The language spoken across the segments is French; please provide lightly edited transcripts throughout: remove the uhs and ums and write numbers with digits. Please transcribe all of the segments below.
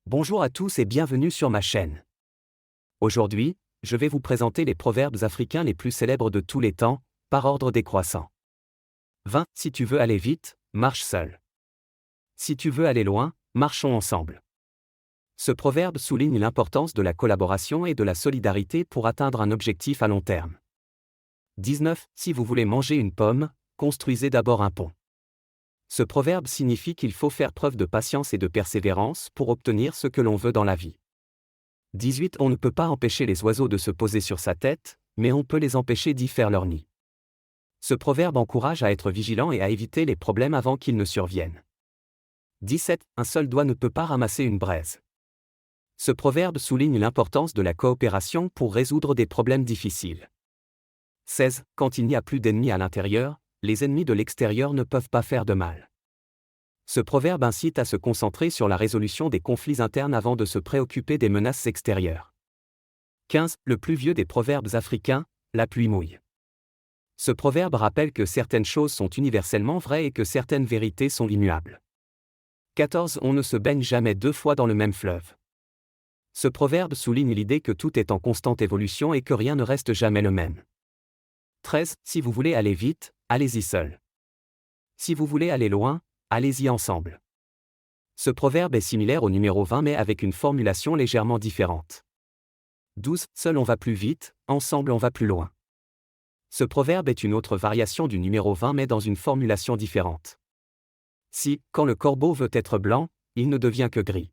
Bonjour à tous et bienvenue sur ma chaîne. Aujourd'hui, je vais vous présenter les proverbes africains les plus célèbres de tous les temps, par ordre décroissant. 20. Si tu veux aller vite, marche seul. Si tu veux aller loin, marchons ensemble. Ce proverbe souligne l'importance de la collaboration et de la solidarité pour atteindre un objectif à long terme. 19. Si vous voulez manger une pomme, construisez d'abord un pont. Ce proverbe signifie qu'il faut faire preuve de patience et de persévérance pour obtenir ce que l'on veut dans la vie. 18. On ne peut pas empêcher les oiseaux de se poser sur sa tête, mais on peut les empêcher d'y faire leur nid. Ce proverbe encourage à être vigilant et à éviter les problèmes avant qu'ils ne surviennent. 17. Un seul doigt ne peut pas ramasser une braise. Ce proverbe souligne l'importance de la coopération pour résoudre des problèmes difficiles. 16. Quand il n'y a plus d'ennemis à l'intérieur, les ennemis de l'extérieur ne peuvent pas faire de mal. Ce proverbe incite à se concentrer sur la résolution des conflits internes avant de se préoccuper des menaces extérieures. 15. Le plus vieux des proverbes africains, la pluie mouille. Ce proverbe rappelle que certaines choses sont universellement vraies et que certaines vérités sont immuables. 14. On ne se baigne jamais deux fois dans le même fleuve. Ce proverbe souligne l'idée que tout est en constante évolution et que rien ne reste jamais le même. 13. Si vous voulez aller vite, allez-y seul. Si vous voulez aller loin, allez-y ensemble. Ce proverbe est similaire au numéro 20 mais avec une formulation légèrement différente. 12. Seul on va plus vite, ensemble on va plus loin. Ce proverbe est une autre variation du numéro 20 mais dans une formulation différente. Si, quand le corbeau veut être blanc, il ne devient que gris.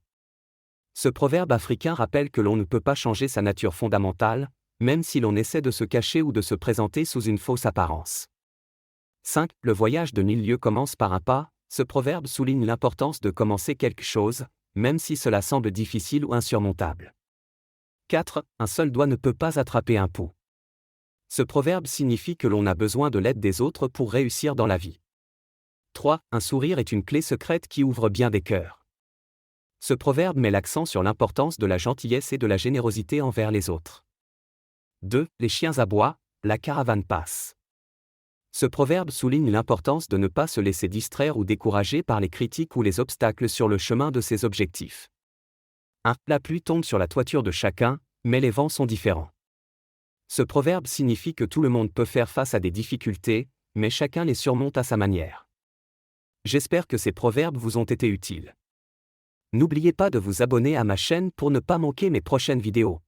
Ce proverbe africain rappelle que l'on ne peut pas changer sa nature fondamentale, même si l'on essaie de se cacher ou de se présenter sous une fausse apparence. 5. Le voyage de 1000 lieues commence par un pas. Ce proverbe souligne l'importance de commencer quelque chose, même si cela semble difficile ou insurmontable. 4. Un seul doigt ne peut pas attraper un pot. Ce proverbe signifie que l'on a besoin de l'aide des autres pour réussir dans la vie. 3. Un sourire est une clé secrète qui ouvre bien des cœurs. Ce proverbe met l'accent sur l'importance de la gentillesse et de la générosité envers les autres. 2. Les chiens aboient, la caravane passe. Ce proverbe souligne l'importance de ne pas se laisser distraire ou décourager par les critiques ou les obstacles sur le chemin de ses objectifs. 1. La pluie tombe sur la toiture de chacun, mais les vents sont différents. Ce proverbe signifie que tout le monde peut faire face à des difficultés, mais chacun les surmonte à sa manière. J'espère que ces proverbes vous ont été utiles. N'oubliez pas de vous abonner à ma chaîne pour ne pas manquer mes prochaines vidéos.